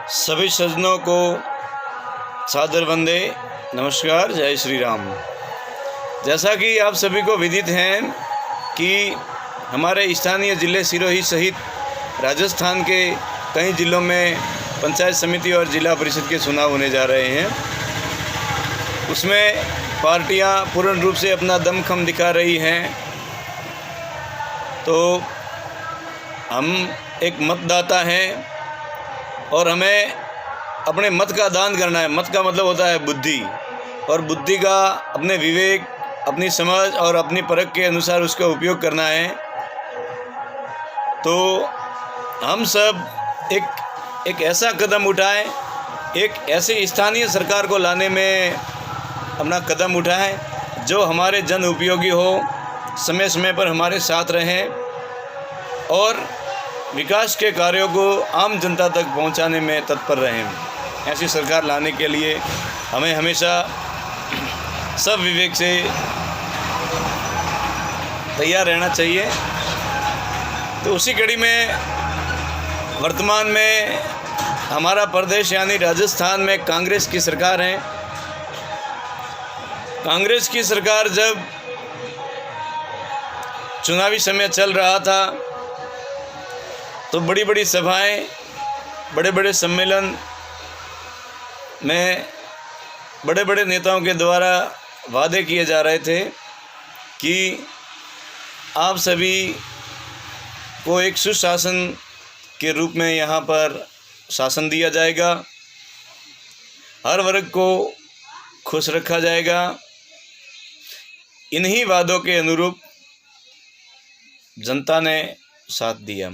सभी सज्जनों को सादर वंदे, नमस्कार, जय श्री राम। जैसा कि आप सभी को विदित हैं कि हमारे स्थानीय ज़िले सिरोही सहित राजस्थान के कई ज़िलों में पंचायत समिति और ज़िला परिषद के चुनाव होने जा रहे हैं। उसमें पार्टियां पूर्ण रूप से अपना दमखम दिखा रही हैं। तो हम एक मतदाता हैं और हमें अपने मत का दान करना है। मत का मतलब होता है बुद्धि, और बुद्धि का अपने विवेक, अपनी समझ और अपनी परख के अनुसार उसका उपयोग करना है। तो हम सब एक ऐसा कदम उठाएं, एक ऐसी स्थानीय सरकार को लाने में अपना कदम उठाएं जो हमारे जन उपयोगी हो, समय समय पर हमारे साथ रहें और विकास के कार्यों को आम जनता तक पहुंचाने में तत्पर रहें। ऐसी सरकार लाने के लिए हमें हमेशा सब विवेक से तैयार रहना चाहिए। तो उसी कड़ी में वर्तमान में हमारा प्रदेश यानी राजस्थान में कांग्रेस की सरकार है। कांग्रेस की सरकार जब चुनावी समय चल रहा था तो बड़ी बड़ी सभाएं, बड़े बड़े सम्मेलन में बड़े बड़े नेताओं के द्वारा वादे किए जा रहे थे कि आप सभी को एक सुशासन के रूप में यहाँ पर शासन दिया जाएगा, हर वर्ग को खुश रखा जाएगा। इन्हीं वादों के अनुरूप जनता ने साथ दिया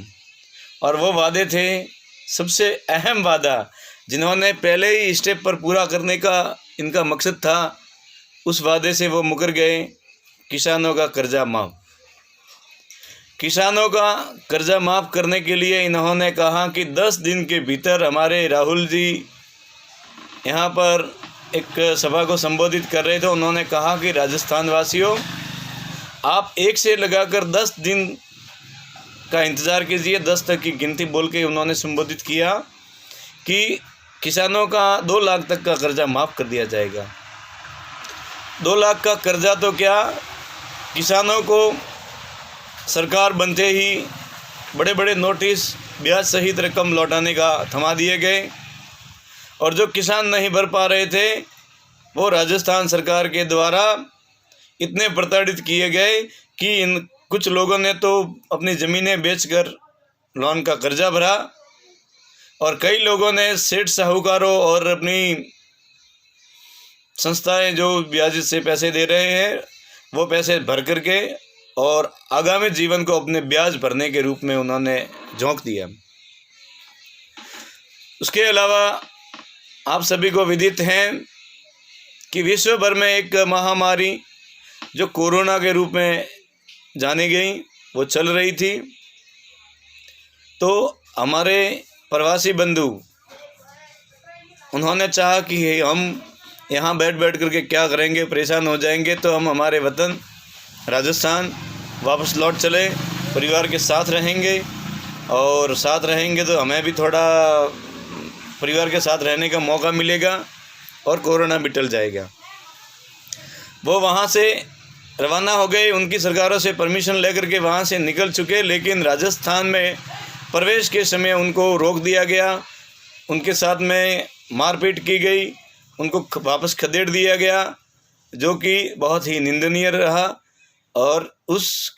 और वो वादे थे, सबसे अहम वादा जिन्होंने पहले ही स्टेप पर पूरा करने का इनका मकसद था, उस वादे से वो मुकर गए। किसानों का कर्जा माफ़। किसानों का कर्जा माफ़ करने के लिए इन्होंने कहा कि 10 दिन के भीतर, हमारे राहुल जी यहाँ पर एक सभा को संबोधित कर रहे थे, उन्होंने कहा कि राजस्थान वासियों, आप 1 से लगाकर 10 दिन का इंतज़ार कीजिए। 10 तक की गिनती बोल के उन्होंने संबोधित किया कि किसानों का 2 लाख तक का कर्जा माफ़ कर दिया जाएगा। 2 लाख का कर्जा तो क्या, किसानों को सरकार बनते ही बड़े बड़े नोटिस, ब्याज सहित रकम लौटाने का थमा दिए गए, और जो किसान नहीं भर पा रहे थे वो राजस्थान सरकार के द्वारा इतने प्रताड़ित किए गए कि इन कुछ लोगों ने तो अपनी ज़मीनें बेचकर लोन का कर्जा भरा, और कई लोगों ने सेठ साहूकारों और अपनी संस्थाएं जो ब्याज से पैसे दे रहे हैं वो पैसे भर करके और आगामी जीवन को अपने ब्याज भरने के रूप में उन्होंने झोंक दिया। उसके अलावा आप सभी को विदित हैं कि विश्व भर में एक महामारी जो कोरोना के रूप में जानी गई वो चल रही थी। तो हमारे प्रवासी बंधु, उन्होंने चाहा कि हम यहाँ बैठ करके क्या करेंगे, परेशान हो जाएंगे, तो हम हमारे वतन राजस्थान वापस लौट चले, परिवार के साथ रहेंगे, और साथ रहेंगे तो हमें भी थोड़ा परिवार के साथ रहने का मौका मिलेगा और कोरोना भी टल जाएगा। वो वहाँ से रवाना हो गए, उनकी सरकारों से परमिशन लेकर के वहाँ से निकल चुके, लेकिन राजस्थान में प्रवेश के समय उनको रोक दिया गया, उनके साथ में मारपीट की गई, उनको वापस खदेड़ दिया गया, जो कि बहुत ही निंदनीय रहा। और उस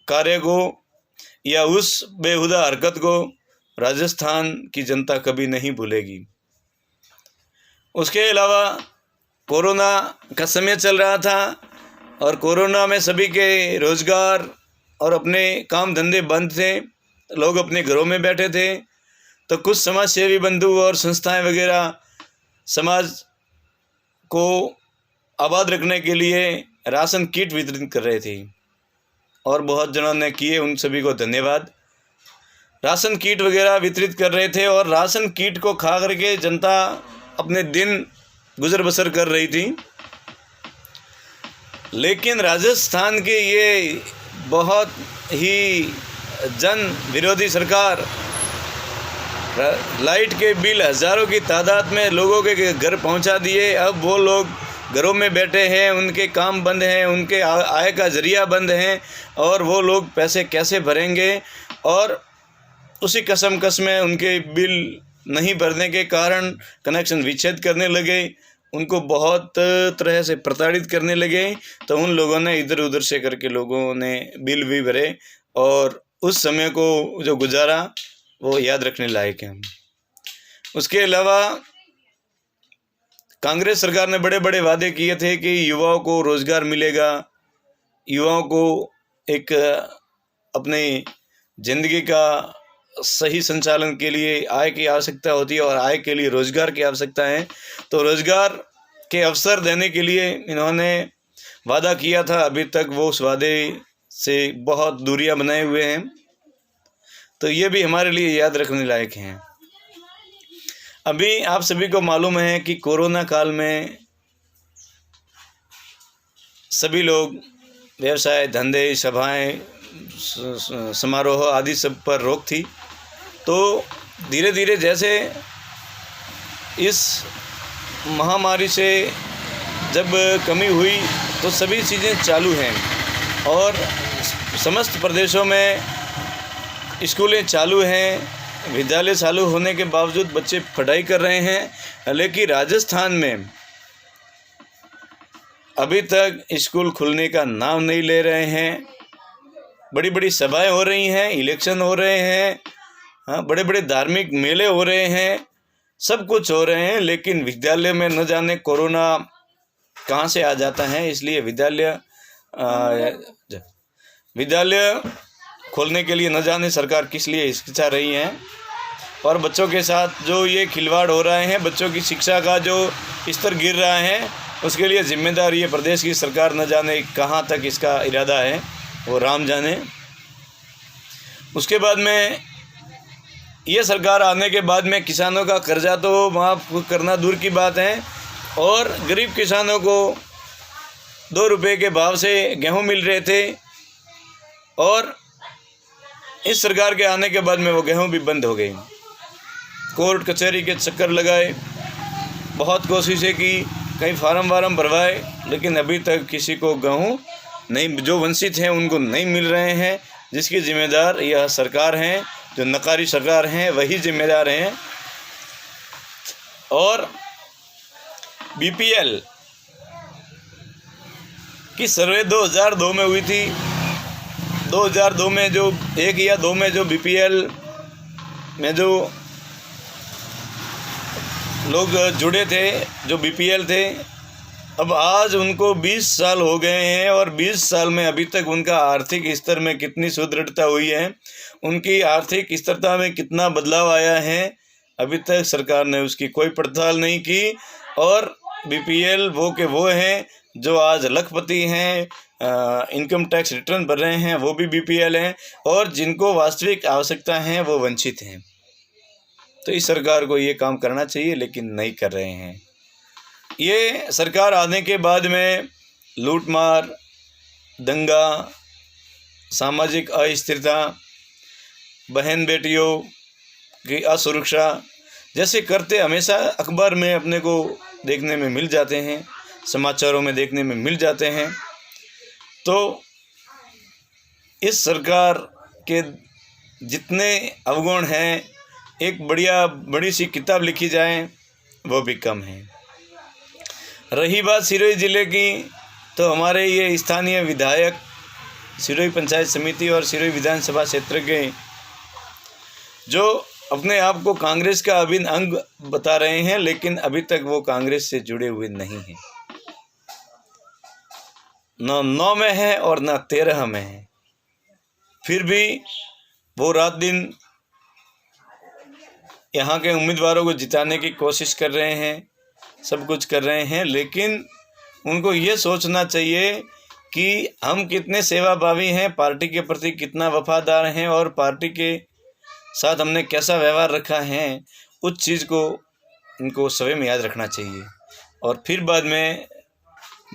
कार्य को या उस बेहुदा हरकत को राजस्थान की जनता कभी नहीं भूलेगी। उसके अलावा कोरोना का समय चल रहा था और कोरोना में सभी के रोज़गार और अपने काम धंधे बंद थे, लोग अपने घरों में बैठे थे। तो कुछ समाज सेवी बंधु और संस्थाएं वगैरह समाज को आबाद रखने के लिए राशन किट वितरित कर रहे थे और बहुत जनों ने किए, उन सभी को धन्यवाद। राशन किट वगैरह वितरित कर रहे थे और राशन किट को खा करके जनता अपने दिन गुजर बसर कर रही थी। लेकिन राजस्थान की ये बहुत ही जन विरोधी सरकार लाइट के बिल हज़ारों की तादाद में लोगों के घर पहुंचा दिए। अब वो लोग घरों में बैठे हैं, उनके काम बंद हैं, उनके आय का ज़रिया बंद हैं, और वो लोग पैसे कैसे भरेंगे। और उसी कशमकश में उनके बिल नहीं भरने के कारण कनेक्शन विच्छेद करने लगे, उनको बहुत तरह से प्रताड़ित करने लगे। तो उन लोगों ने इधर उधर से करके लोगों ने बिल भी भरे, और उस समय को जो गुजारा वो याद रखने लायक है। उसके अलावा कांग्रेस सरकार ने बड़े बड़े वादे किए थे कि युवाओं को रोज़गार मिलेगा, युवाओं को एक अपनी ज़िंदगी का सही संचालन के लिए आय की आवश्यकता होती है, और आय के लिए रोज़गार की आवश्यकता है। तो रोज़गार के अवसर देने के लिए इन्होंने वादा किया था, अभी तक वो उस वादे से बहुत दूरियां बनाए हुए हैं। तो ये भी हमारे लिए याद रखने लायक हैं। अभी आप सभी को मालूम है कि कोरोना काल में सभी लोग व्यवसाय, धंधे, सभाएं, समारोह आदि सब पर रोक थी। तो धीरे धीरे जैसे इस महामारी से जब कमी हुई तो सभी चीज़ें चालू हैं, और समस्त प्रदेशों में स्कूलें चालू हैं, विद्यालय चालू होने के बावजूद बच्चे पढ़ाई कर रहे हैं। लेकिन राजस्थान में अभी तक स्कूल खुलने का नाम नहीं ले रहे हैं। बड़ी बड़ी सभाएं हो रही हैं, इलेक्शन हो रहे हैं, हाँ, बड़े बड़े धार्मिक मेले हो रहे हैं, सब कुछ हो रहे हैं, लेकिन विद्यालय में न जाने कोरोना कहाँ से आ जाता है। इसलिए विद्यालय खोलने के लिए न जाने सरकार किस लिए हिचकिचा रही है, और बच्चों के साथ जो ये खिलवाड़ हो रहे हैं, बच्चों की शिक्षा का जो स्तर गिर रहा है, उसके लिए जिम्मेदार ये प्रदेश की सरकार न जाने कहाँ तक इसका इरादा है, वो राम जाने। उसके बाद में ये सरकार आने के बाद में किसानों का कर्जा तो माफ़ करना दूर की बात है, और गरीब किसानों को 2 रुपये के भाव से गेहूं मिल रहे थे, और इस सरकार के आने के बाद में वो गेहूं भी बंद हो गई। कोर्ट कचहरी के चक्कर लगाए, बहुत कोशिशें की, कई फार्म वार्म भरवाए, लेकिन अभी तक किसी को गेहूं नहीं, जो वंचित हैं उनको नहीं मिल रहे हैं, जिसकी जिम्मेदार यह सरकार हैं, जो नकारी सरकार हैं वही जिम्मेदार हैं। और बीपीएल की सर्वे 2002 में हुई थी। 2002 में जो 1 या 2 में जो बीपीएल में जो लोग जुड़े थे, जो बीपीएल थे, अब आज उनको 20 साल हो गए हैं, और 20 साल में अभी तक उनका आर्थिक स्तर में कितनी सुदृढ़ता हुई है, उनकी आर्थिक स्थिरता में कितना बदलाव आया है, अभी तक सरकार ने उसकी कोई पड़ताल नहीं की। और बीपीएल वो के वो हैं जो आज लखपति हैं, इनकम टैक्स रिटर्न भर रहे हैं, वो भी बीपीएल हैं, और जिनको वास्तविक आवश्यकता है वो वंचित हैं। तो इस सरकार को ये काम करना चाहिए, लेकिन नहीं कर रहे हैं। ये सरकार आने के बाद में लूटमार, दंगा, सामाजिक अस्थिरता, बहन बेटियों की असुरक्षा जैसे करते हमेशा अखबार में अपने को देखने में मिल जाते हैं, समाचारों में देखने में मिल जाते हैं। तो इस सरकार के जितने अवगुण हैं, एक बड़ी सी किताब लिखी जाए वो भी कम है। रही बात सिरोही ज़िले की, तो हमारे ये स्थानीय विधायक सिरोही पंचायत समिति और सिरोही विधानसभा क्षेत्र के जो अपने आप को कांग्रेस का अभिन्न अंग बता रहे हैं, लेकिन अभी तक वो कांग्रेस से जुड़े हुए नहीं हैं। न 9 में है और न 13 में है, फिर भी वो रात दिन यहाँ के उम्मीदवारों को जिताने की कोशिश कर रहे हैं, सब कुछ कर रहे हैं। लेकिन उनको ये सोचना चाहिए कि हम कितने सेवाभावी हैं, पार्टी के प्रति कितना वफादार हैं, और पार्टी के साथ हमने कैसा व्यवहार रखा है, उस चीज़ को इनको स्वयं याद रखना चाहिए। और फिर बाद में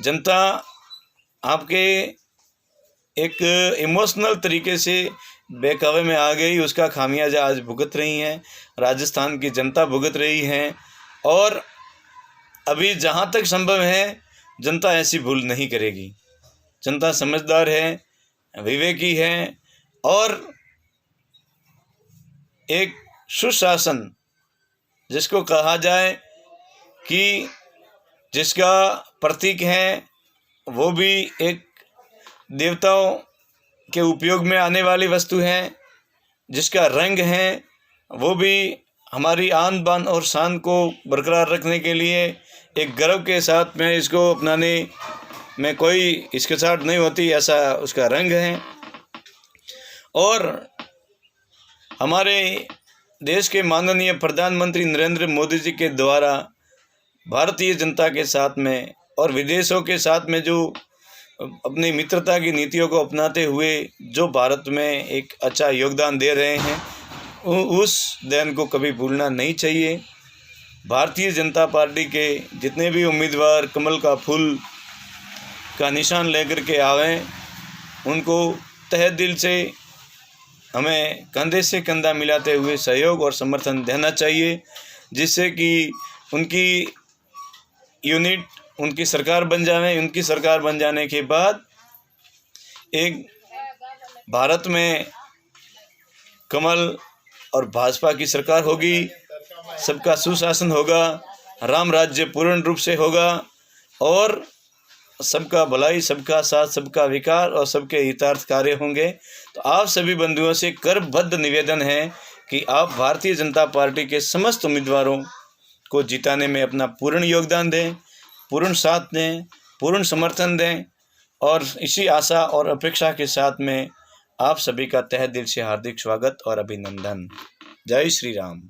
जनता आपके एक इमोशनल तरीके से बहकावे में आ गई, उसका खामियाजा आज भुगत रही हैं, राजस्थान की जनता भुगत रही हैं। और अभी जहाँ तक संभव है जनता ऐसी भूल नहीं करेगी। जनता समझदार है, विवेकी है और एक सुशासन जिसको कहा जाए कि जिसका प्रतीक है वो भी एक देवताओं के उपयोग में आने वाली वस्तु है, जिसका रंग है वो भी हमारी आन बान और शान को बरकरार रखने के लिए एक गर्व के साथ में इसको अपनाने में कोई हिचकिचाहट नहीं होती, ऐसा उसका रंग है। और हमारे देश के माननीय प्रधानमंत्री नरेंद्र मोदी जी के द्वारा भारतीय जनता के साथ में और विदेशों के साथ में जो अपनी मित्रता की नीतियों को अपनाते हुए जो भारत में एक अच्छा योगदान दे रहे हैं, उस देन को कभी भूलना नहीं चाहिए। भारतीय जनता पार्टी के जितने भी उम्मीदवार कमल का फूल का निशान लेकर के आवें, उनको तहे दिल से हमें कंधे से कंधा मिलाते हुए सहयोग और समर्थन देना चाहिए, जिससे कि उनकी यूनिट उनकी सरकार बन जाए। उनकी सरकार बन जाने के बाद एक भारत में कमल और भाजपा की सरकार होगी, सबका सुशासन होगा, राम राज्य पूर्ण रूप से होगा और सबका भलाई, सबका साथ, सबका विकास और सबके हितार्थ कार्य होंगे। तो आप सभी बंधुओं से करबद्ध निवेदन है कि आप भारतीय जनता पार्टी के समस्त उम्मीदवारों को जिताने में अपना पूर्ण योगदान दें, पूर्ण साथ दें, पूर्ण समर्थन दें। और इसी आशा और अपेक्षा के साथ में आप सभी का तहे दिल से हार्दिक स्वागत और अभिनंदन। जय श्री राम।